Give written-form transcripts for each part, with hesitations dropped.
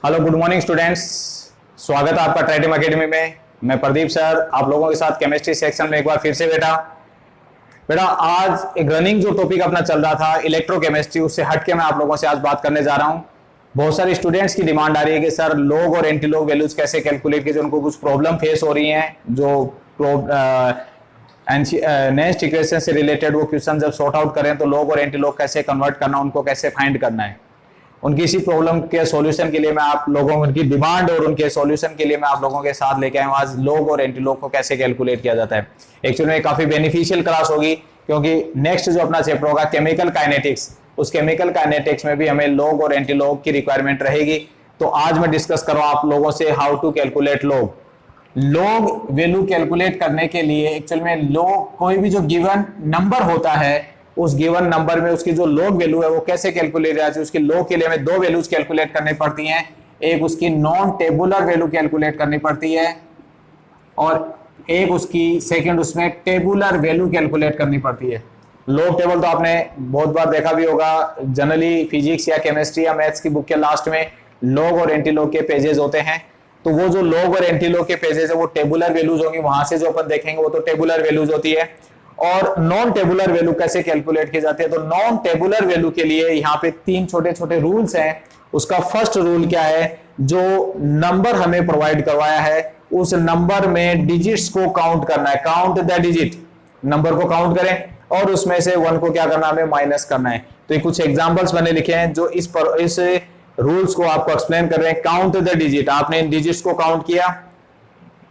Hello good morning students, स्वागत है आपका ट्राइटिम एकेडमी में। मैं प्रदीप सर आप लोगों के साथ केमिस्ट्री सेक्शन में एक बार फिर से बेटा आज एक रनिंग जो टॉपिक अपना चल रहा था इलेक्ट्रोकेमिस्ट्री, उससे हटके मैं आप लोगों से आज बात करने जा रहा हूं। बहुत सारे स्टूडेंट्स की डिमांड आ रही है कि सर लोग और एंटी लोग वैल्यूज कैसे कैलकुलेट कीजिए, उनको कुछ प्रॉब्लम फेस हो रही है जो नेक्स्ट इक्वेशन से रिलेटेड वो क्वेश्चन जब सॉर्ट आउट करें तो लोग और एंटी लोग कैसे कन्वर्ट करना, उनको कैसे फाइंड करना है। उनकी इसी प्रॉब्लम के सॉल्यूशन के लिए मैं आप लोगों उनकी डिमांड और उनके सॉल्यूशन के लिए मैं आप लोगों के साथ लेके आया हूं आज लोग और एंटी लोग को कैसे कैलकुलेट किया जाता है। एक्चुअली में काफी बेनिफिशियल क्लास होगी क्योंकि नेक्स्ट जो अपना चैप्टर होगा केमिकल काइनेटिक्स, उस केमिकल काइनेटिक्स में भी हमें लोग और एंटी लोग की रिक्वायरमेंट रहेगी। तो आज मैं डिस्कस कर रहा हूं आप लोगों से हाउ टू कैलकुलेट लोग वैल्यू कैलकुलेट करने के लिए। एक्चुअल में लोग कोई भी जो गिवन नंबर होता है उस गिवन नंबर में उसकी जो लॉग वैल्यू है वो कैसे कैलकुलेट जाती है। उसकी लॉग के लिए हमें दो वैल्यूज कैलकुलेट करनी पड़ती हैं, एक उसकी नॉन टेबुलर वैल्यू कैलकुलेट करनी पड़ती है और एक उसकी सेकंड उसमें टेबुलर वैल्यू कैलकुलेट करनी पड़ती है। लॉग टेबल तो आपने बहुत बार देखा भी होगा, जनरली फिजिक्स या केमिस्ट्री या मैथ्स की बुक के लास्ट में लॉग और एंटी लॉग के पेजेस होते हैं। तो वो जो लॉग और एंटी लॉग के पेजेस है वो टेबुलर वैल्यूज होंगी, वहां से जो अपन देखेंगे वो तो टेबुलर वैल्यूज होती है। और नॉन टेबुलर वैल्यू कैसे कैलकुलेट की जाती है, तो नॉन टेबुलर वैल्यू के लिए यहाँ पे तीन छोटे छोटे रूल्स हैं। उसका फर्स्ट रूल क्या है, जो नंबर हमें प्रोवाइड करवाया है उस नंबर में डिजिट्स को काउंट करना है, काउंट द डिजिट, नंबर को काउंट करें और उसमें से वन को क्या करना है, हमें माइनस करना है। तो ये कुछ एग्जांपल्स मैंने लिखे हैं जो इस रूल्स को आपको एक्सप्लेन कर रहे हैं। काउंट द डिजिट, आपने इन डिजिट्स को काउंट किया,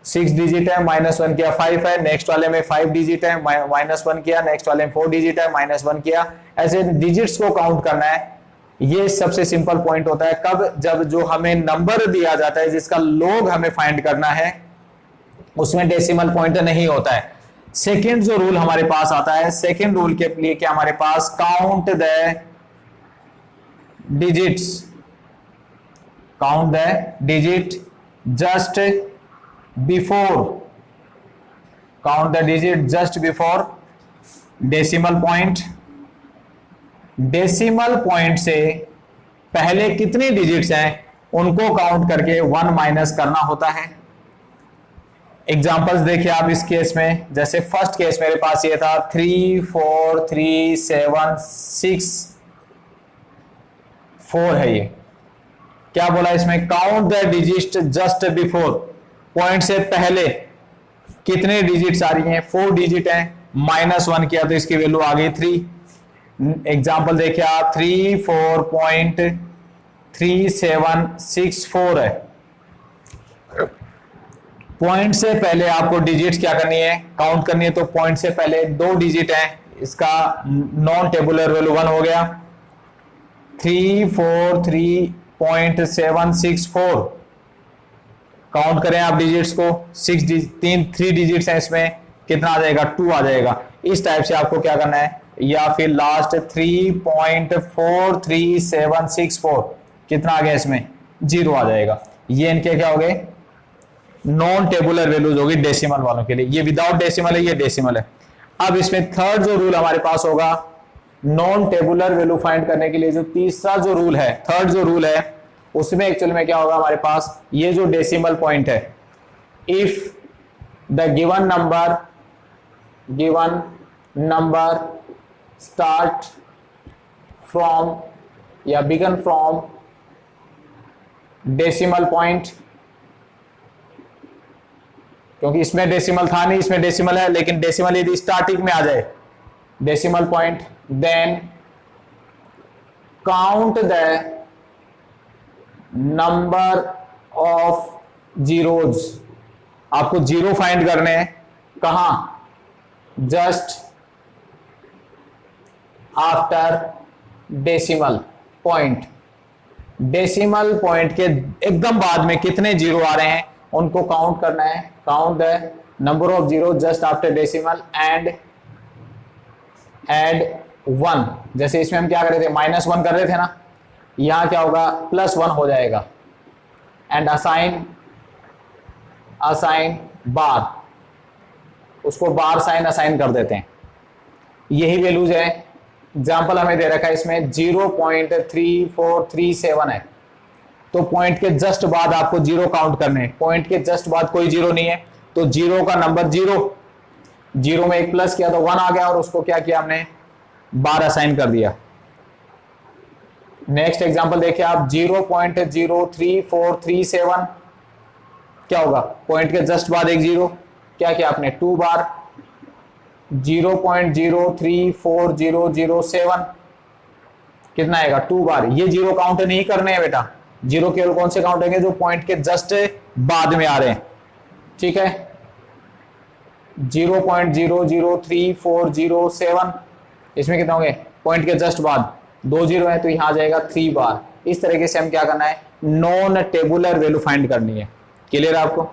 6 डिजिट है, -1 किया 5 है, नेक्स्ट वाले में 5 डिजिट है, -1 किया, नेक्स्ट वाले में 4 डिजिट है, -1 किया। ऐसे डिजिट्स को काउंट करना है। ये सबसे सिंपल पॉइंट होता है कब, जब जो हमें नंबर दिया जाता है जिसका लॉग हमें फाइंड करना है उसमें डेसिमल पॉइंट नहीं होता है। सेकेंड जो रूल हमारे पास आता है, सेकेंड रूल के लिए क्या हमारे पास, count the digits, count the digit just before, count the digit just before decimal point. Decimal point से पहले कितनी डिजिट्स हैं उनको काउंट करके 1 माइनस करना होता है। एग्जांपल्स देखिए आप इस केस में, जैसे फर्स्ट केस मेरे पास ये था 3 4 3 7 6 4 है। ये क्या बोला इसमें, count the digit just before, point से पहले कितने डिजिट्स आ रही हैं, 4 डिजिट हैं, -1 किया तो इसकी वैल्यू आ गई 3। एग्जाम्पल देखिए आप 3.3764 है। पॉइंट से पहले आपको डिजिट्स क्या करनी है, काउंट करनी है। तो पॉइंट से पहले 2 डिजिट है, इसका नॉन टेबुलर वैल्यू 1 हो गया। 343.764 काउंट करें आप डिजिट्स को, 3 डिजिट्स हैं, इसमें कितना आ जाएगा, 2 आ जाएगा। इस टाइप से आपको क्या करना है, या फिर लास्ट 3.43764 कितना आ गया, इसमें 0 आ जाएगा। ये इनके क्या हो गए, नॉन टेबुलर वैल्यूज होगी डेसिमल वालों के लिए। ये विदाउट डेसिमल है, ये डेसिमल है। अब इसमें थर्ड जो रूल हमारे पास होगा नॉन टेबुलर वैल्यू फाइंड करने के लिए, जो तीसरा जो रूल है, थर्ड जो रूल है, उसमें एक्चुअल में क्या होगा हमारे पास, ये जो डेसिमल पॉइंट है, if the given number start from या बिगन फ्रॉम डेसिमल पॉइंट, क्योंकि इसमें डेसिमल था नहीं, इसमें डेसिमल है, लेकिन डेसिमल यदि स्टार्टिंग में आ जाए decimal point, then count the number of zeros. आपको जीरो फाइंड करने हैं, कहां, just after decimal point. Decimal point के एकदम बाद में कितने जीरो आ रहे हैं उनको काउंट करना है। Count the number of zero just after decimal and add 1। जैसे इसमें हम क्या कर रहे थे, -1 कर रहे थे ना, यहां क्या होगा, +1 हो जाएगा। एंड असाइन बार, उसको बार साइन असाइन कर देते हैं। यही वैल्यूज है। एग्जाम्पल हमें दे रखा है इसमें 0.3437 है। तो पॉइंट के जस्ट बाद आपको जीरो काउंट करने हैं। पॉइंट के जस्ट बाद कोई जीरो नहीं है, तो जीरो का नंबर जीरो, जीरो में एक प्लस किया तो 1 आ गया और उसको क्या किया हमने, बार असाइन कर दिया। नेक्स्ट एग्जांपल देखिए आप, 0.03437 क्या होगा, पॉइंट के जस्ट बाद एक जीरो, क्या किया आपने 2 बार, 0.03407 कितना आएगा 2 बार। ये जीरो काउंट नहीं करने हैं बेटा, जीरो केवल कौन से काउंट होंगे, जो पॉइंट के जस्ट बाद में आ रहे हैं, ठीक है। 0.00347 इसमें कितना होंगे, पॉइंट के जस्ट बाद 2 जीरो है तो यहां आ जाएगा 3 बार। इस तरीके से हम क्या करना है, नॉन टेबुलर वैल्यू फाइंड करनी है। क्लियर है आपको?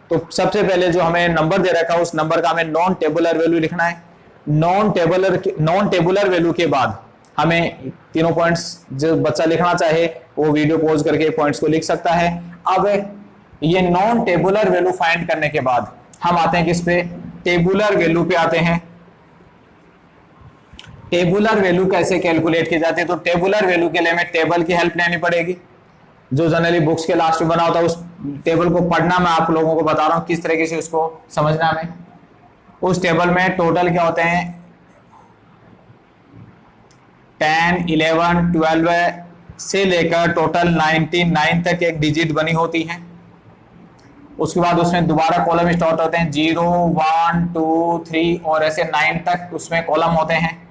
तो सबसे पहले जो हमें नंबर दे रखा है उस नंबर का हमें नॉन टेबुलर वैल्यू लिखना है। नॉन टेबुलर वैल्यू के बाद हमें तीनों पॉइंट्स, जो बच्चा लिखना चाहे वो वीडियो पॉज करके पॉइंट्स को लिख सकता है। अब ये नॉन टेबुलर वैल्यू फाइंड करने के बाद हम आते हैं किस पे, टेबुलर वैल्यू पे आते हैं। टेबुलर वैल्यू कैसे कैलकुलेट की जाती है, तो टेबुलर वैल्यू के लिए हमें टेबल की हेल्प लेनी पड़ेगी, जो जनरली बुक्स के लास्ट में बना होता है। उस टेबल को पढ़ना मैं आप लोगों को बता रहा हूं किस तरीके से उसको समझना हमें। उस टेबल में टोटल क्या होते हैं, 10, 11, 12 से लेकर टोटल 99 तक एक डिजिट बनी होती है। उसके बाद उसमें दोबारा कॉलम स्टार्ट होते हैं, 0, 1, 2, 3 और ऐसे 9 तक उसमें कॉलम होते हैं।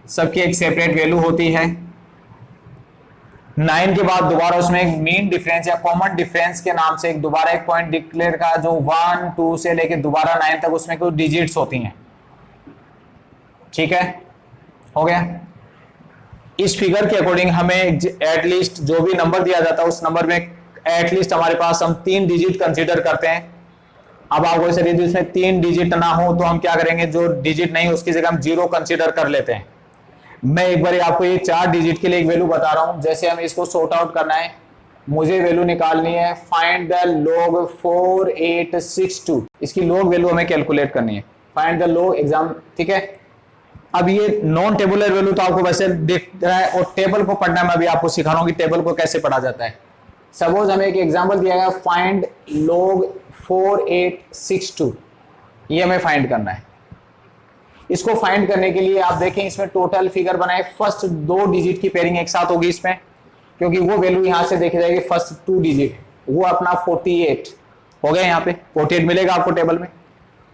सबकी एक सेपरेट वैल्यू होती है। 9 के बाद दोबारा उसमें एक मीन डिफरेंस या कॉमन डिफरेंस के नाम से एक दोबारा एक पॉइंट डिक्लेयर का, जो 1, 2 से लेकर दोबारा 9 तक उसमें कुछ डिजिट्स होती हैं। ठीक है, हो गया। इस फिगर के अकॉर्डिंग हमें एटलीस्ट जो भी नंबर दिया जाता है उस नंबर में एटलीस्ट हमारे पास हम 3 डिजिट कंसीडर करते हैं। अब आपको ऐसे यदि उसमें 3 डिजिट ना हो तो हम क्या करेंगे, जो डिजिट नहीं उसकी जगह हम 0 कंसीडर कर लेते हैं। मैं एक बार आपको ये 4 डिजिट के लिए एक वैल्यू बता रहा हूं। जैसे हमें इसको सॉर्ट आउट करना है, मुझे वैल्यू निकालनी है, फाइंड द log 4862। इसकी log वैल्यू हमें कैलकुलेट करनी है, फाइंड द log एग्जाम, ठीक है। अब ये नॉन टेबुलर वैल्यू तो आपको वैसे दिख रहा है, और टेबल को पढ़ना मैं अभी आपको सिखा रहा हूं कि टेबल को कैसे पढ़ा जाता है। सपोज हमें एक एग्जांपल दिया गया, फाइंड log 4862, ये हमें फाइंड करना है। इसको फाइंड करने के लिए आप देखें इसमें टोटल फिगर बनाए, फर्स्ट 2 डिजिट की पेयरिंग एक साथ होगी इसमें, क्योंकि वो वैल्यू यहां से देखी जाएगी फर्स्ट 2 डिजिट, वो अपना 48 हो गया। यहाँ पे 48 मिलेगा आपको टेबल में।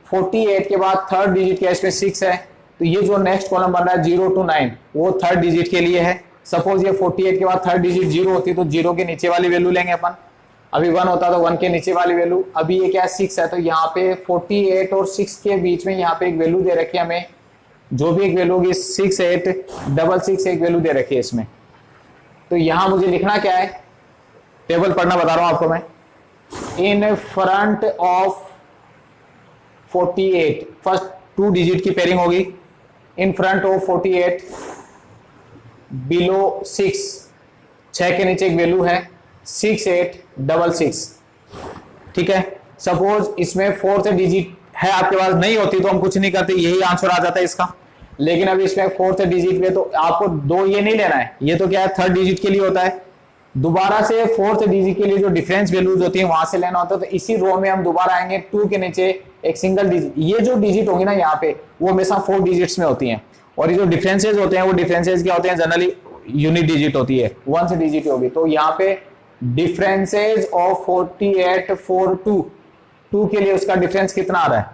48 के बाद थर्ड डिजिट क्या इसमें 6 है, तो ये जो नेक्स्ट कॉलम बन रहा है 0 to 9 वो थर्ड डिजिट के लिए है। सपोज ये 48 के बाद थर्ड डिजिट 0 होती तो 0 के नीचे वाली वैल्यू लेंगे अपन, अभी 1 होता तो 1 के नीचे वाली वैल्यू। अभी ये क्या है 6 है, तो यहाँ पे 48 और 6 के बीच में यहाँ पे एक वैल्यू दे रखी है हमें, जो भी एक वैल्यू होगी 6866 एक वैल्यू दे रखी है इसमें। तो यहां मुझे लिखना क्या है, टेबल पढ़ना बता रहा हूं आपको मैं। In front of 48 first 2 digit की पेयरिंग होगी, इन फ्रंट ऑफ 48 बिलो 6, 6 के नीचे एक वैल्यू है 6866, ठीक है। सपोज इसमें 4th डिजिट है आपके पास, नहीं होती तो हम कुछ नहीं करते, यही आंसर आ जाता है इसका। लेकिन अभी इसमें 4th डिजिट में तो आपको 2 ये नहीं लेना है, ये तो क्या है थर्ड डिजिट के लिए होता है। दोबारा से 4th डिजिट के लिए जो डिफरेंस वैल्यूज होती है वहां से लेना होता है। तो इसी रो में हम दोबारा आएंगे, 2 के नीचे एक सिंगल डिजिट, ये जो डिजिट होगी ना यहाँ पे वो हमेशा 4 डिजिट्स में होती है। और ये जो डिफरेंसेज होते हैं वो डिफरेंसेज क्या होते हैं, जनरली यूनिट डिजिट होती है, 1 से डिजिट होगी। तो यहाँ पे डिफरेंसेज ऑफ 48 for 2 के लिए उसका डिफरेंस कितना आ रहा है,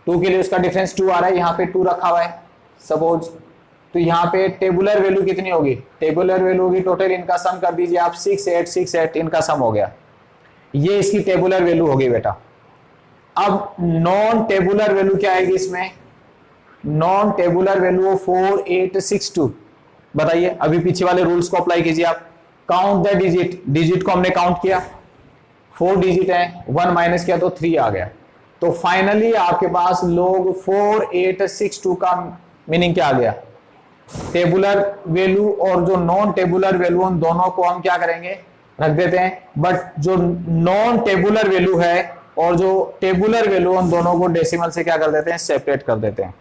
2 के लिए उसका डिफरेंस 2 आ रहा है, यहाँ पे 2 रखा हुआ है सपोज। तो यहाँ पे टेबुलर वैल्यू कितनी होगी, टेबुलर वैल्यू होगी टोटल, इनका सम कर दीजिए आप 6868, इनका सम हो गया, ये इसकी टेबुलर वैल्यू होगी बेटा। अब नॉन टेबुलर वैल्यू क्या आएगी इसमें, नॉन टेबुलर वैल्यू 4862। बताइए, अभी पीछे वाले रूल्स को अप्लाई कीजिए आप। काउंट द डिजिट, डिजिट को हमने काउंट किया, 4 डिजिट है, 1 माइनस किया तो 3 आ गया। तो फाइनली आपके पास log 4862 का मीनिंग क्या आ गया, टेबुलर वैल्यू और जो नॉन टेबुलर वैल्यू उन दोनों को हम क्या करेंगे, रख देते हैं। बट जो नॉन टेबुलर वैल्यू है और जो टेबुलर वैल्यू उन दोनों को डेसिमल से क्या कर देते हैं, सेपरेट कर देते हैं।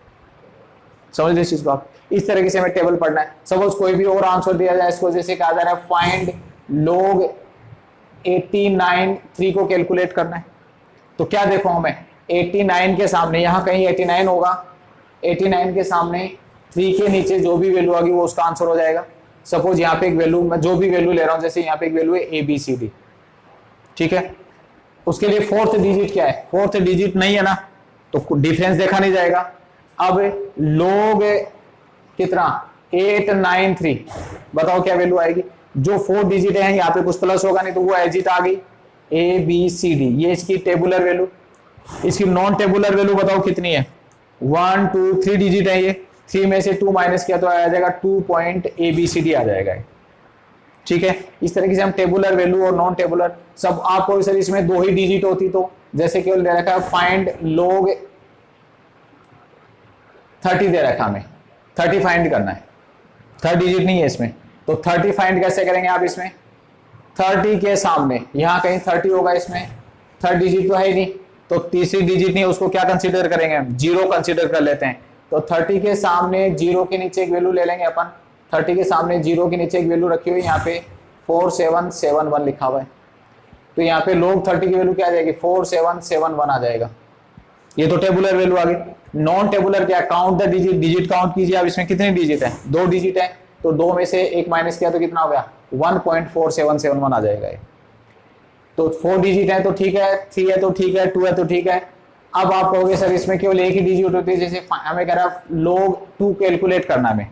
समझ लीजिए इसको आप, इस तरीके से हमें टेबल पढ़ना है। सपोज कोई भी और आंसर दिया जाए, इसको जैसे कहा जा रहा है फाइंड log 89.3 को कैलकुलेट करना है। तो क्या देखो हमें 89 के सामने, यहां कहीं 89 होगा, 89 के सामने 3 के नीचे जो भी वैल्यू आएगी वो उसका आंसर हो जाएगा। सपोज यहाँ पे एक वैल्यू, मैं जो भी वैल्यू ले रहा हूं, जैसे यहाँ पे एक वैल्यू है ABCD, ठीक है, उसके लिए फोर्थ डिजिट क्या है, फोर्थ डिजिट नहीं है ना, तो डिफरेंस देखा नहीं जाएगा। अब log कितना 893, बताओ क्या वैल्यू आएगी। जो 4 डिजिट है यहाँ पे कुछ प्लस होगा नहीं, तो वो एजिट आ गई ABCD, ये इसकी टेबुलर वैल्यू। इसकी नॉन टेबुलर वैल्यू बताओ कितनी है, 1 2 3 डिजिट है ये, 3 में से 2 माइनस किया तो आ जाएगा 2.ABCD आ जाएगा, ठीक है। इस तरीके से हम टेबुलर वैल्यू और नॉन टेबुलर सब, आपको सर इसमें 2 ही डिजिट होती तो जैसे केवल दे रखा है फाइंड log 30 दे रखा हमें, 30 फाइंड करना है, 3rd डिजिट नहीं है इसमें, तो 30 फाइंड कैसे करेंगे आप इसमें, 30 के सामने यहाँ कहीं 30 होगा, इसमें 3rd डिजिट तो है ही नहीं, तो तीसरी डिजिट नहीं, उसको क्या कंसीडर करेंगे हम, 0 कंसीडर कर लेते हैं। तो 30 के सामने 0 के नीचे एक वैल्यू ले लेंगे अपन, 30 के सामने 0 के नीचे एक वैल्यू रखी हुई, यहाँ पे 4771 लिखा हुआ है, तो यहाँ पे log 30 की वैल्यू क्या आ जाएगी, 4771 आ जाएगा। ये तो टेबुलर वैल्यू आ गई। नॉन टेबुलर क्या, count the digit, digit count कीजिए आप, इसमें कितने डिजिट है, 2 डिजिट है, तो 2 में से 1 माइनस किया तो कितना हो गया, 1.4771 आ जाएगा ये। तो 4 डिजिट है तो ठीक है, 3 है तो ठीक है, 2 है तो ठीक है। अब आप कहोगे सर इसमें केवल एक ही डिजिट होती है, जैसे हमें कह रहा है log 2 कैलकुलेट करना हमें,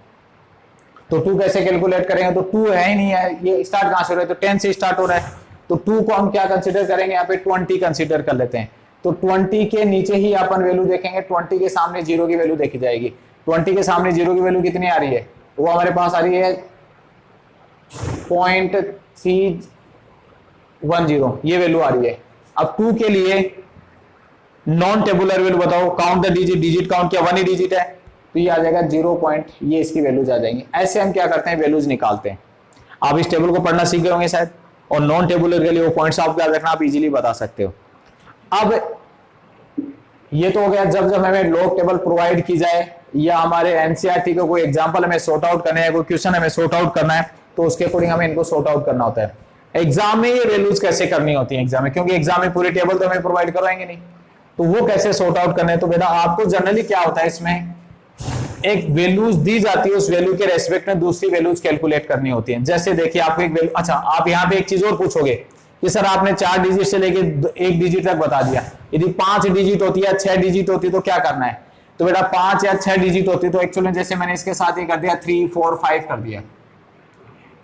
तो 2 कैसे कैलकुलेट करेंगे, तो 2 है ही नहीं है, ये स्टार्ट कहां से हो रहा है, तो 10 से स्टार्ट हो रहा है, तो 2 को हम क्या कंसीडर करेंगे, यहाँ पे 20 कंसीडर कर लेते हैं। तो 20 के नीचे ही अपन वैल्यू देखेंगे, 20 के सामने 0 की वैल्यू देखी जाएगी। 20 के सामने 0 की वैल्यू कितनी आ रही है, वो हमारे पास आ रही है 0.310, ये वैल्यू आ रही है। अब 2 के लिए नॉन टेबुलर वैल्यू बताओ, count the digit, digit count क्या 1 ही डिजिट है, तो ये आ जाएगा 0. ये इसकी वैल्यूज आ जाएंगी। ऐसे हम क्या करते हैं, वैल्यूज निकालते हैं। आप इस टेबल को पढ़ना सीख गए होंगे शायद, और नॉन टेबुलर के लिए वो पॉइंट्स आप याद रखना, आप इजीली बता सकते हो। अब ये तो हो गया जब जब हमें log टेबल प्रोवाइड की जाए, या हमारे एनसीईआरटी का कोई एग्जांपल हमें सॉर्ट आउट करना है, कोई क्वेश्चन हमें सॉर्ट आउट करना है, तो उसके अकॉर्डिंग हमें इनको सॉर्ट आउट करना होता है। एग्जाम में ये वैल्यूज कैसे करनी होती है एग्जाम में, क्योंकि एग्जाम में पूरी टेबल तो हमें प्रोवाइड करवाएंगे नहीं, तो वो कैसे सॉर्ट आउट करना है। तो बेटा आपको जनरली क्या होता है, इसमें एक वैल्यूज दी जाती है, उस वैल्यू के रेस्पेक्ट में दूसरी वैल्यूज कैलकुलेट करनी होती है। जैसे देखिए आपको एक वैल्यू, अच्छा आप यहाँ पे एक चीज और पूछोगे कि सर आपने 4 डिजिट से लेके 1 डिजिट तक बता दिया, यदि 5 डिजिट होती है, 6 डिजिट होती है तो क्या करना है। तो बेटा 5 या 6 डिजिट होती है तो एक्चुअली जैसे मैंने इसके साथ ये कर दिया 3 4 5 कर दिया,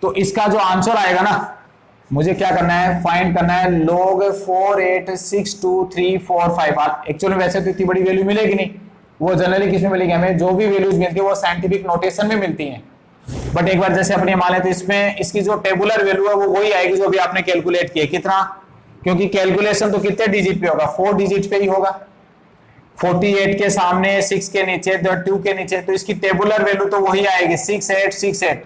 तो इसका जो आंसर आएगा ना, मुझे क्या करना है, फाइंड करना है log 48623445। एक्चुअली वैसे तो इतनी बड़ी वैल्यू मिलेगी नहीं, वो जनरली किसमें मिलेगी, हमें जो भी वैल्यूज मिलती है वो साइंटिफिक नोटेशन में मिलती हैं। बट एक बार जैसे अपने मान लेते, इसमें इसकी जो टेबुलर वैल्यू है वो वही आएगी जो भी आपने कैलकुलेट किया, कितना, क्योंकि कैलकुलेशन तो कितने डिजिट पे होगा, 4 डिजिट पे ही होगा। 48 के सामने 6 के नीचे 2 के नीचे, तो इसकी टेबुलर वैल्यू तो वही आएगी 6868।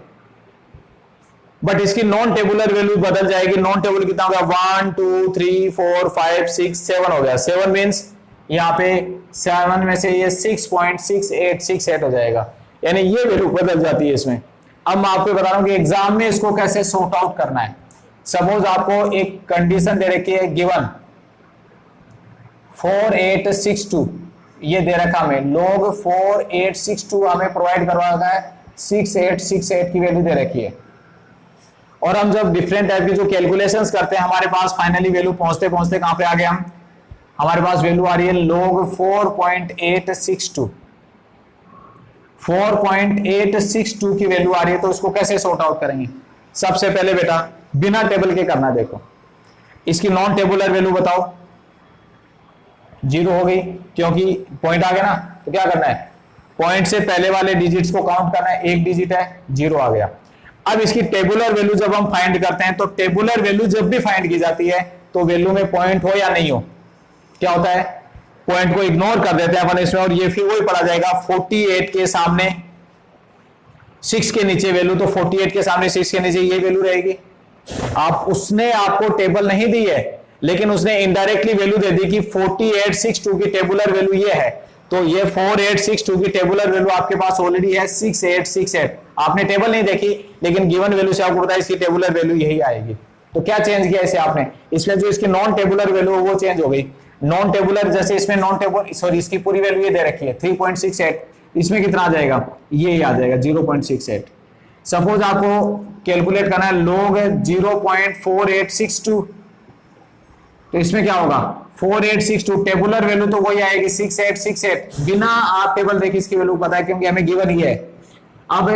बट इसकी नॉन टेबुलर वैल्यू बदल जाएगी। नॉन टेबुलर कितना हो गया, 1 2 3 4 5 6 7 हो गया। 7 मीन्स यहाँ पे 7 में से ये 6.6868 हो जाएगा, यानी ये वैल्यू बदल जाती है इसमें। अब मैं आपको बता रहा हूं कि एग्जाम में इसको कैसे सॉर्ट आउट करना है। सपोज आपको एक कंडीशन दे रखी है, गिवन 4862 ये दे रखा हमें, log 4862 हमें प्रोवाइड करवाया है, 6868 की वैल्यू दे रखी है। और हम जब डिफरेंट टाइप की जो कैलकुलेशंस करते हैं, हमारे पास फाइनली वैल्यू पहुंचते पहुंचते कहां पे आ गए हम, हमारे पास वैल्यू आ रही है log 4.862 4.862 की वैल्यू आ रही है। तो उसको कैसे सॉर्ट आउट करेंगे, सबसे पहले बेटा बिना टेबल के करना। देखो इसकी नॉन टेबुलर वैल्यू बताओ, 0 हो गई क्योंकि पॉइंट आ गया ना, तो क्या करना है, पॉइंट से पहले वाले डिजिट्स को काउंट करना है, 1 डिजिट है 0 आ गया। अब इसकी टेबुलर वैल्यू जब हम फाइंड करते हैं, तो टेबुलर वैल्यू जब भी फाइंड की जाती है तो वैल्यू में पॉइंट हो या नहीं हो, क्या होता है, पॉइंट को इग्नोर कर देते हैं अपन इसमें, और ये फिर वही पढ़ा जाएगा 48 के सामने 6 के नीचे वैल्यू, तो 48 के सामने 6 के नीचे ये वैल्यू रहेगी। आप उसने आपको टेबल नहीं दी है, लेकिन उसने इनडायरेक्टली वैल्यू दे दी कि 4862 की टेबुलर वैल्यू ये है, तो ये 4862 की टेबुलर वैल्यू आपके पास ऑलरेडी है 6868। आपने टेबल नहीं देखी, लेकिन गिवन वैल्यू से आपको पता है इसकी टेबुलर वैल्यू यही आएगी। तो क्या चेंज किया इसे आपने, इसमें जो इसकी नॉन टेबुलर वैल्यू वो चेंज हो गई। नॉन टेबुलर जैसे इसमें नॉन टेबुलर सॉरी इसकी पूरी वैल्यू ये दे रखी है 3.68, इसमें कितना आ जाएगा, ये आ जाएगा 0.68। सपोज आपको कैलकुलेट करना है log 0.4862, तो इसमें क्या होगा 4862, टेबुलर वैल्यू तो वही आएगी 6868, बिना आप टेबल देखे इसकी वैल्यू पता है क्योंकि हमें गिवन ही है। अब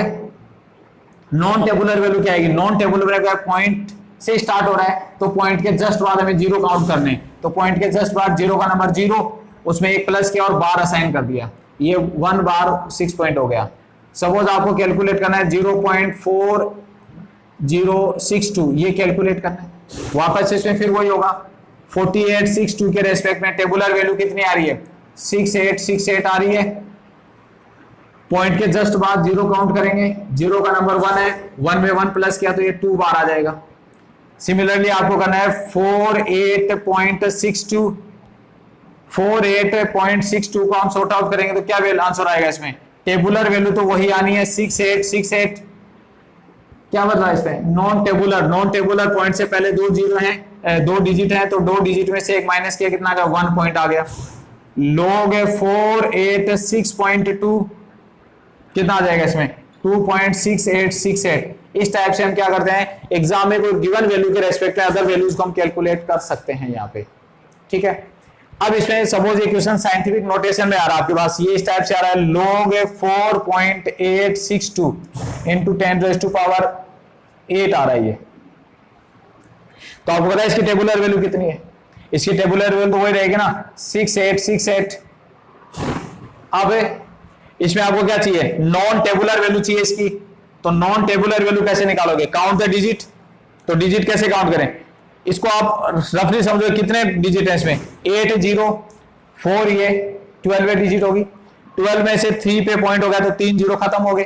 नॉन टेबुलर वैल्यू क्या आएगी, नॉन टेबुलर वैल्यू पॉइंट से स्टार्ट हो रहा है तो पॉइंट के जस्ट बाद हमें जीरो काउंट करने, तो पॉइंट के जस्ट बाद जीरो का नंबर 0, उसमें एक प्लस किया और बार असाइन कर दिया, ये 1 बार 6 पॉइंट हो गया। सपोज आपको कैलकुलेट करना है 0.4062, ये कैलकुलेट करना है, वापस से इसमें फिर वही होगा 4862 के रेस्पेक्ट में टेबुलर वैल्यू कितनी आ रही है 6868 आ रही है, पॉइंट के जस्ट बाद जीरो काउंट करेंगे, जीरो का नंबर 1 है, 1 में 1 प्लस किया तो ये 2 बार आ जाएगा। सिमिलरली आपको करना है 48.62 को हम सॉर्ट आउट करेंगे तो क्या आंसर आएगा इसमें, टेबुलर वैल्यू तो वही आनी है 6868, क्या बदला इसमें नॉन टेबुलर पॉइंट से पहले 2 जीरो हैं, 2 डिजिट हैं, तो 2 डिजिट में से एक माइनस किया कितना आ गया 1 पॉइंट आ गया। log 486.2 कितना आ जाएगा इसमें 2.6868। इस टाइप से हम क्या करते हैं, एग्जाम में कोई गिवन वैल्यू के रेस्पेक्ट में अदर वैल्यूज को हम कैलकुलेट कर सकते हैं यहाँ पे, ठीक है। अब इसमें सपोज ये क्वेश्चन साइंटिफिक नोटेशन में आ रहा है आपके पास, ये इस टाइप से आ रहा है log 4.862 इंटू 10⁻8 आ रहा है ये, तो आपको पता है इसकी टेबुलर वैल्यू कितनी है, इसकी टेबुलर वैल्यू तो वही रहेगी ना 6868। अब इसमें आपको क्या चाहिए, नॉन टेबुलर वैल्यू चाहिए इसकी, तो नॉन टेबुलर वैल्यू कैसे निकालोगे, काउंट द डिजिट, तो डिजिट कैसे काउंट करें, इसको आप रफली समझो कितने डिजिट है इसमें 8 0 4, ये 12 डिजिट होगी, 12 में से 3 पे पॉइंट हो गया तो 3 जीरो खत्म हो गए,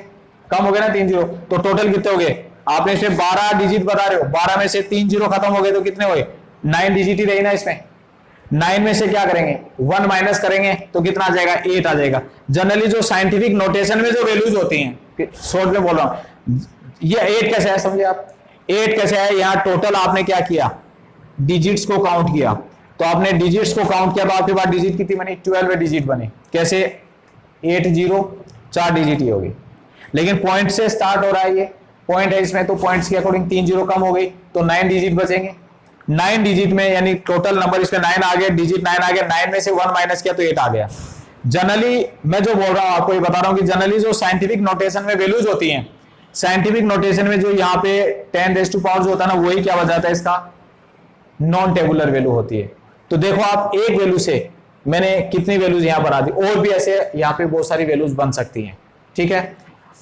कम हो गए ना 3 जीरो, तो टोटल कितने हो गए, आपने इसमें 12 डिजिट बता रहे हो, 12 में से 3 जीरो खत्म हो गए तो कितने हुए 9 डिजिट ही रही ना इसमें, 9 में से क्या करेंगे 1 माइनस करेंगे तो कितना आ जाएगा 8 आ जाएगा। जनरली जो साइंटिफिक नोटेशन में जो वैल्यूज होती हैं, शॉर्ट में बोल रहा हूं, ये 8 कैसे है समझे आप, 8 कैसे है, यहाँ टोटल आपने क्या किया डिजिट्स को काउंट किया, तो आपने डिजिट्स को काउंट किया तो आपके पास डिजिट कितनी बनी 12 डिजिट बने, कैसे 8 0 4 डिजिट ही होगी, लेकिन पॉइंट से स्टार्ट हो रहा है, ये पॉइंट है इसमें, तो पॉइंट्स के अकॉर्डिंग 3 जीरो कम हो गई तो 9 डिजिट बचेंगे, 9 डिजिट में यानी टोटल नंबर इसमें 9 आ गया, डिजिट 9 आ गया, 9 में से 1 माइनस किया तो 8 आ गया। जनरली मैं जो बोल रहा हूं आपको ये बता रहा हूं कि जनरली जो साइंटिफिक नोटेशन में वैल्यूज होती हैं, साइंटिफिक नोटेशन में जो यहाँ पे 10 जो होता है ना, वही क्या बजाता है इसका नॉन टेबुलर वैल्यू होती है। तो देखो आप एक वैल्यू से मैंने कितनी वैल्यूज यहां पर आ दी, और भी ऐसे यहाँ पे बहुत सारी वैल्यूज बन सकती हैं, ठीक है।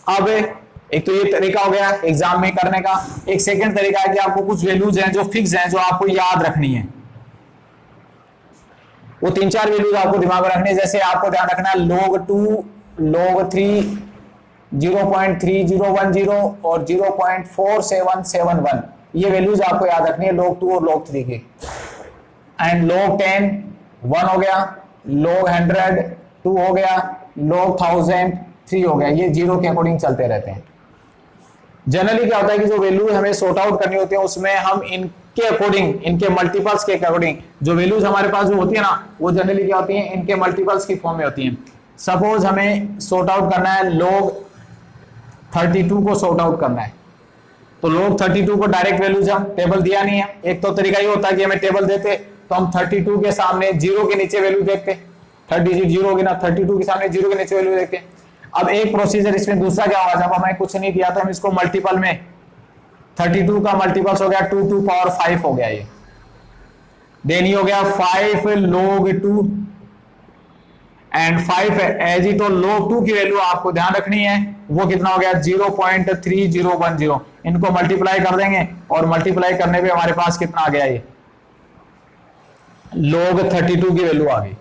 अब एक तो ये तरीका हो गया एग्जाम में करने का, एक सेकंड तरीका है कि आपको कुछ वैल्यूज हैं जो फिक्स हैं, जो आपको याद रखनी है, वो 3-4 वैल्यूज आपको दिमाग में रखनी है। जैसे आपको ध्यान रखना है log 2 log 3 0.3010 और 0.4771, ये वैल्यूज आपको याद रखनी है log 2 और log 3 की। एंड log 10 1 हो गया, log 100 2 हो गया, log 1000 3 हो गया, ये जीरो के अकॉर्डिंग चलते रहते हैं। जनरली क्या होता है कि जो वैल्यू हमें सॉर्ट आउट करनी होती है उसमें हम इनके अकॉर्डिंग, इनके मल्टीपल्स के अकॉर्डिंग जो वैल्यूज हमारे पास जो होती है ना, वो जनरली क्या होती है इनके मल्टीपल्स की फॉर्म में होती हैं। सपोज हमें सॉर्ट आउट करना है log 32 को सॉर्ट आउट करना है, तो log 32 को डायरेक्ट वैल्यूज हम टेबल दिया नहीं है, एक तो तरीका ये होता है कि हमें टेबल देते तो हम 32 के सामने जीरो के नीचे वैल्यू देखते, 30 जीरो होगी ना, 32 के सामने जीरो के नीचे वैल्यू देखते। अब एक प्रोसीजर इसमें दूसरा क्या होगा, जब हमें कुछ नहीं दिया तो हम इसको मल्टीपल में 32 का मल्टीपल्स हो गया 2 to पावर 5 हो गया, ये देन हो गया 5 log 2 and 5 as it log 2 की वैल्यू आपको ध्यान रखनी है, वो कितना हो गया 0.3010, इनको मल्टीप्लाई कर देंगे और मल्टीप्लाई करने पे हमारे पास कितना आ गया, ये log 32 की वैल्यू आ गई,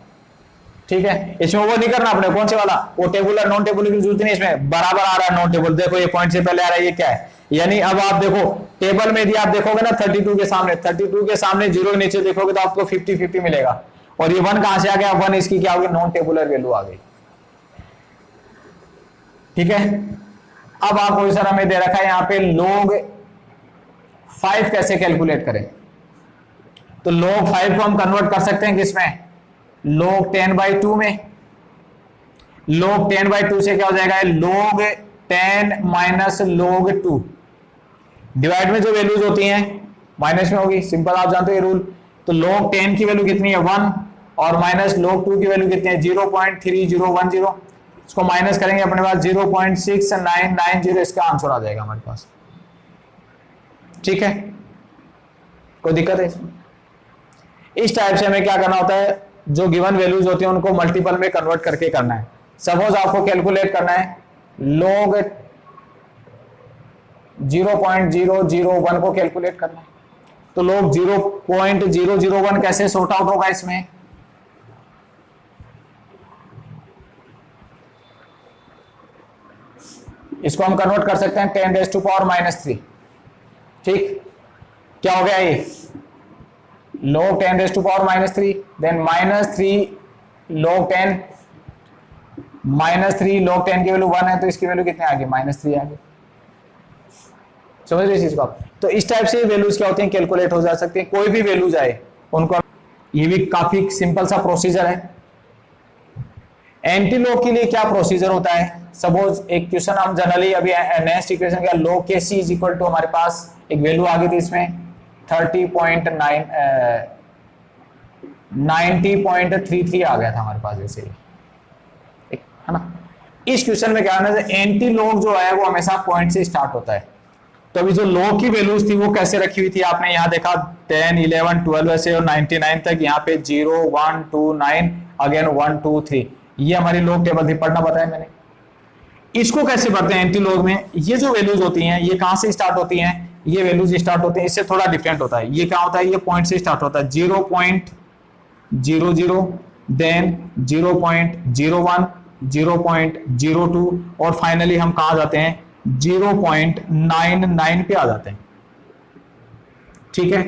ठीक है। इसमें वो नहीं करना अपने कौन से वाला, वो टेबुलर नॉन टेबुलर की जरूरत नहीं, इसमें बराबर आ रहा है नॉन टेबुलर, देखो ये पॉइंट से पहले आ रहा है, ये क्या है, यानी अब आप देखो टेबल में यदि आप देखोगे ना 32 के सामने जीरो के नीचे देखोगे तो आपको 50-50 मिलेगा, और ये 1 कहां से आ गया, 1 इसकी क्या होगी नॉन टेबुलर वैल्यू आ गई, ठीक है। अब आपको सर हमें दे रखा है यहाँ पे log 5 कैसे कैलकुलेट करें, तो log 5 को हम कन्वर्ट कर सकते हैं किसमें, log 10/2 में। log 10/2 से क्या हो जाएगा, log 10 माइनस log 2, डिवाइड में जो वैल्यूज होती हैं माइनस में होगी, सिंपल आप जानते हो ये रूल। तो log 10 की वैल्यू कितनी है 1 और माइनस log 2 की वैल्यू कितनी है 0.3010, इसको माइनस करेंगे अपने पास 0.6990, इसका आंसर आ जाएगा हमारे पास। ठीक है, कोई दिक्कत है इसमें? इस टाइप से हमें क्या करना होता है, जो गिवन वैल्यूज होती हैं उनको मल्टीपल में कन्वर्ट करके करना है। सपोज आपको कैलकुलेट करना है log 0.001 को कैलकुलेट करना है, तो log 0.001 कैसे सॉर्ट आउट होगा इसमें, इसको हम कन्वर्ट कर सकते हैं 10⁻⁻3। ठीक, क्या हो गया ये log 10⁻⁻3, देन -3 log 10, -3 log 10 की वैल्यू 1 है, तो इसकी वैल्यू कितने आ गई -3 आ गई। समझ रहे इस चीज को आप? तो इस टाइप से वैल्यूज क्या होती हैं, कैलकुलेट हो जा सकती है। कोई भी वैल्यूज आए उनको, ये भी काफी सिंपल सा प्रोसीजर है। एंटी लॉग के लिए क्या प्रोसीजर होता है, सपोज एक क्वेश्चन हम जनरली अभी नेक्स्ट इक्वेशन क्या, log के c इज इक्वल टू हमारे पास एक वैल्यू आ गई थी इसमें 90.33 आ गया था हमारे पास ऐसे ही, है ना। इस क्वेश्चन में क्या है, एंटी लॉग जो है वो हमेशा पॉइंट से स्टार्ट होता है। तो अभी जो log की वैल्यूज थी वो कैसे रखी हुई थी, आपने यहाँ देखा 10, 11, 12 ऐसे और 99 तक, यहाँ पे 0, 1, 2, 9, अगेन 1, 2, 3, ये हमारी log टेबल थी, पढ़ना बताया मैंने। इसको कैसे पढ़ते हैं एंटी लॉग में, ये जो वैल्यूज होती हैं ये कहां से स्टार्ट होती हैं, ये वैल्यूज स्टार्ट होते हैं, इससे थोड़ा डिफरेंट होता है। ये क्या होता है, ये पॉइंट से स्टार्ट होता है 0.00, देन 0.01, 0.02 और फाइनली हम कहां जाते हैं 0.99 पे आ जाते हैं। ठीक है,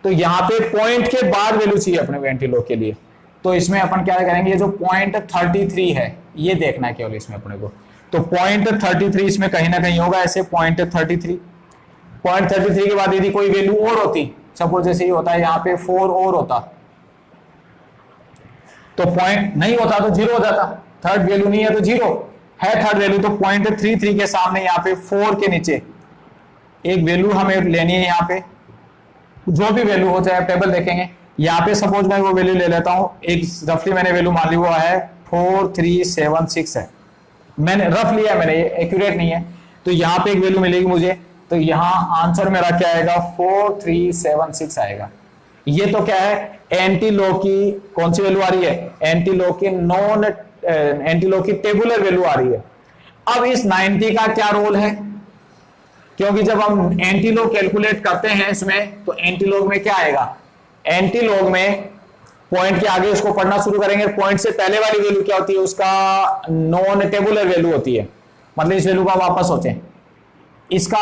तो यहां पे पॉइंट के बाद वैल्यू चाहिए अपने एंटी लॉग के लिए, तो इसमें अपन क्या करेंगे, ये जो 0.33 है ये देखना है केवल इसमें अपने को। तो 0.33 इसमें कहीं ना कहीं होगा ऐसे 0.33 के बाद यदि कोई वैल्यू और होती, सपोज जैसे ये होता है यहाँ पे 4 और होता, तो पॉइंट नहीं होता तो 0 हो जाता, थर्ड वैल्यू नहीं है तो 0 है, थर्ड वैल्यू तो 0.33 के सामने यहाँ पे 4 के नीचे एक वैल्यू हमें लेनी है। यहाँ पे जो भी वैल्यू हो चाहे टेबल देखेंगे, यहाँ पे सपोज मैं वो वैल्यू ले लेता हूं, एक रफली मैंने वैल्यू मान ली हुआ है 4376 है, मैंने रफ लिया, मैंने ये एक्यूरेट नहीं है, तो यहाँ पे एक वैल्यू मिलेगी मुझे, तो यहाँ आंसर मेरा क्या आएगा 4376 आएगा। ये तो क्या है, एंटी लॉग की कौन सी वैल्यू आ रही है, एंटी लॉग की एंटी लॉग की टेबुलर वैल्यू आ रही है। अब इस 90 का क्या रोल है, क्योंकि जब हम एंटी लॉग कैलकुलेट करते हैं इसमें, तो एंटी लॉग में क्या आएगा, एंटी लॉग में पॉइंट के आगे उसको पढ़ना शुरू करेंगे, पॉइंट से पहले वाली वैल्यू क्या होती है, उसका नॉन टेबुलर वैल्यू होती है, मतलब इस वैल्यू का वापस सोचें, इसका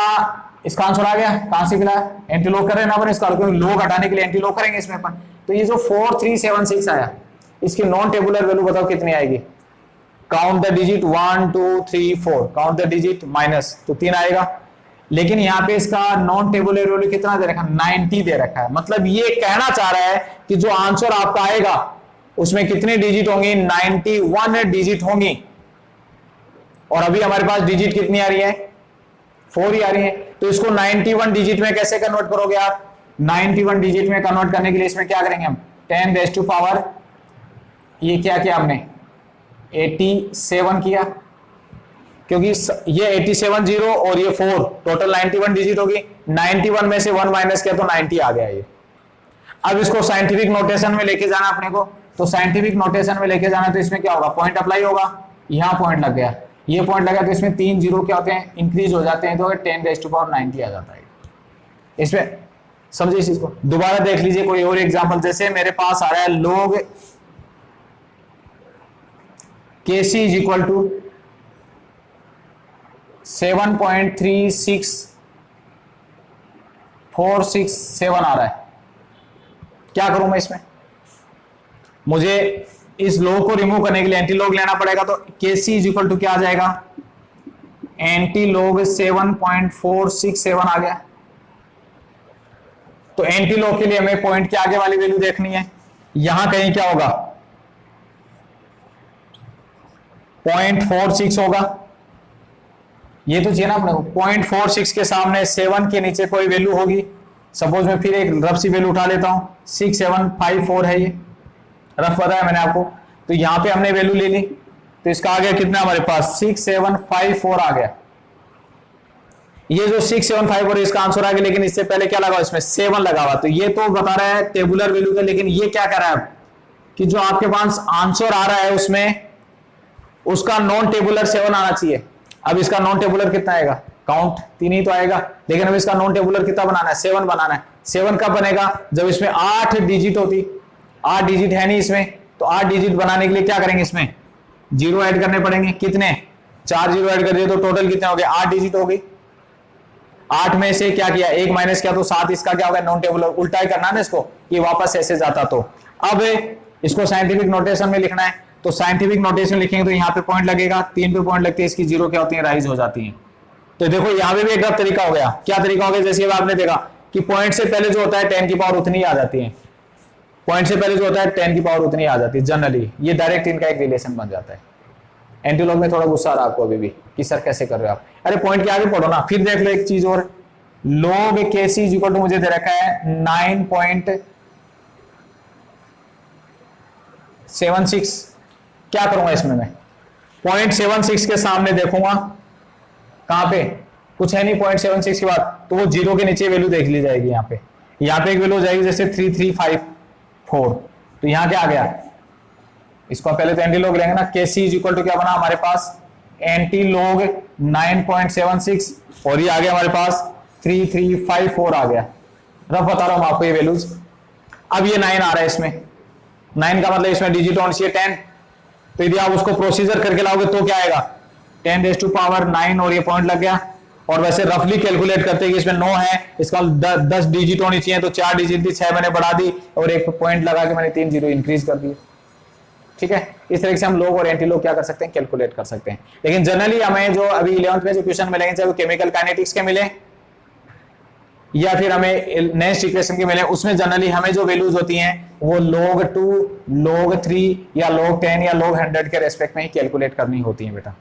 आंसर आ गया, कहां से मिला, एंटी लॉग कर रहे हैं ना अपन, इसका लॉग हटाने के लिए एंटी लॉग करेंगे इसमें अपन। तो ये जो 4376 आया, इसकी नॉन टेबुलर वैल्यू बताओ कितनी आएगी, count the digit 1 2 3 4, count the digit minus, तो 3 आएगा। लेकिन यहाँ पे इसका नॉन टेबुलर वैल्यू कितना दे रखा है, 90 दे रखा है, मतलब ये कहना चाह रहा है कि जो आंसर आपका आएगा उसमें कितने डिजिट होंगी, 91 डिजिट होंगी, और अभी हमारे पास डिजिट कितनी आ रही है, 4 ही आ रही है। तो इसको 91 डिजिट में कैसे कन्वर्ट करोगे आप, 91 डिजिट में कन्वर्ट करने के लिए इसमें क्या करेंगे हम, 10⁻⁻, ये क्या किया हमने 87 किया, क्योंकि ये 87 0 और ये 4, टोटल 91 डिजिट होगी, 91 में से 1 माइनस किया तो 90 आ गया ये। अब इसको साइंटिफिक नोटेशन में लेके जाना अपने को, तो साइंटिफिक नोटेशन में लेके जाना, तो इसमें क्या होगा, पॉइंट अप्लाई होगा, यहां पॉइंट लग गया, ये पॉइंट लगा, तो इसमें 3 0 क्या होते हैं, इंक्रीज हो जाते हैं, तो 10⁻90 आ जाता है इसमें। समझे इस चीज को, दोबारा देख लीजिए कोई और एग्जांपल, जैसे मेरे पास आ रहा है log Kc is equal to 7.36467 आ रहा है, क्या करूं मैं इसमें, मुझे इस लॉग को रिमूव करने के लिए एंटी लॉग लेना पड़ेगा, तो Kc इज इक्वल टू क्या आ जाएगा, एंटी लॉग 7.467 आ गया। तो एंटी लॉग के लिए हमें पॉइंट के आगे वाली वैल्यू देखनी है। यहां कहीं क्या होगा, 0.46 होगा, ये तो चाहिए ना अपने को। 0.46 के सामने 7 के नीचे कोई वैल्यू होगी। सपोज मैं फिर एक रफ सी वैल्यू उठा लेता हूं, 6754 है, ये रफ बताया मैंने आपको। तो यहां पे हमने वैल्यू ले ली, तो इसका आ गया कितना हमारे पास, 6754 आ गया। ये जो 6754 इसका आंसर आ गया, लेकिन इससे पहले क्या लगा, इसमें 7 लगा हुआ। तो ये तो बता रहा है टेबुलर वैल्यू का, लेकिन ये क्या कर रहा है कि जो आपके पास आंसर आ रहा है उसमें उसका नॉन टेबुलर 7 आना चाहिए। अब इसका नॉन टेबुलर कितना आएगा, काउंट 3 ही तो आएगा, लेकिन अब इसका नॉन टेबुलर कितना बनाना है, 7 बनाना है। 7 कब बनेगा, जब इसमें 8 डिजिट होती। 8 डिजिट है नहीं इसमें, तो 8 डिजिट बनाने के लिए क्या करेंगे, इसमें 0 ऐड करने पड़ेंगे। कितने, 4 0 ऐड कर दिए तो टोटल कितने हो गए, 8 डिजिट हो गई। 8 में से क्या किया, 1 माइनस किया तो 7, इसका क्या होगा, नॉन टेबुलर। उल्टा ही करना है ना इसको, ये वापस ऐसे जाता। तो अब इसको साइंटिफिक नोटेशन में लिखना है, तो साइंटिफिक नोटेशन लिखेंगे तो यहाँ पे पॉइंट लगेगा, 3 पे पॉइंट लगते हैं, इसकी 0 क्या होती है, राइज हो जाती है। तो देखो यहाँ पे भी एक तरीका हो गया। क्या तरीका हो गया, जैसे आपने देखा कि पॉइंट से पहले जो होता है 10 की पावर उतनी ही आ जाती है। पॉइंट से पहले जो होता है 10 की पावर उतनी आ जाती है जनरली। ये डायरेक्ट इनका एक रिलेशन बन जाता है। एंटी लॉग में थोड़ा गुस्सा आ रहा आपको अभी भी कि सर कैसे कर रहे हो आप, अरे पॉइंट के आगे पढ़ो ना। फिर देख लो एक चीज और, log KC is equal to मुझे दे रखा है 9.76। क्या करूंगा इसमें मैं, 0.76 के सामने देखूंगा, कहां पे कुछ है नहीं, 0.76 के बाद तो वो 0 के नीचे वैल्यू देख ली जाएगी। यहाँ पे एक वैल्यू हो जाएगी जैसे 3354। तो यहां क्या आ गया, इसको पहले तो एंटी लॉग लेंगे ना। केसी इज इक्वल टू क्या बना हमारे पास, एंटी लॉग 9.76, और ये आ गया हमारे पास 3354 आ गया। रफ बता रहा हूं आपको ये वैल्यूज। अब ये 9 आ रहा है इसमें, 9 का मतलब इसमें डिजिट होना चाहिए 10। तो यदि आप उसको प्रोसीजर करके लाओगे तो क्या आएगा, 10⁻9, और ये पॉइंट लग गया। और वैसे रफली कैलकुलेट करते हैं कि इसमें 9 है, इसका 10 डिजिट होनी चाहिए, तो 4 डिजिट थी, 6 मैंने बढ़ा दी, और एक पॉइंट लगा के मैंने 3 0 इंक्रीज कर दिए। ठीक है, इस तरह से हम लॉग और एंटी लॉग क्या कर सकते हैं, कैलकुलेट कर सकते हैं। लेकिन जनरली हमें जो अभी 11th में जो क्वेश्चन मिलेंगे, चाहे वो केमिकल काइनेटिक्स के मिले या फिर हमें नेक्स्ट इक्वेशन के मिले, उसमें जनरली हमें जो वैल्यूज होती हैं वो log 2, log 3 या log 10 या log 100 के रेस्पेक्ट में ही कैलकुलेट करनी होती है बेटा।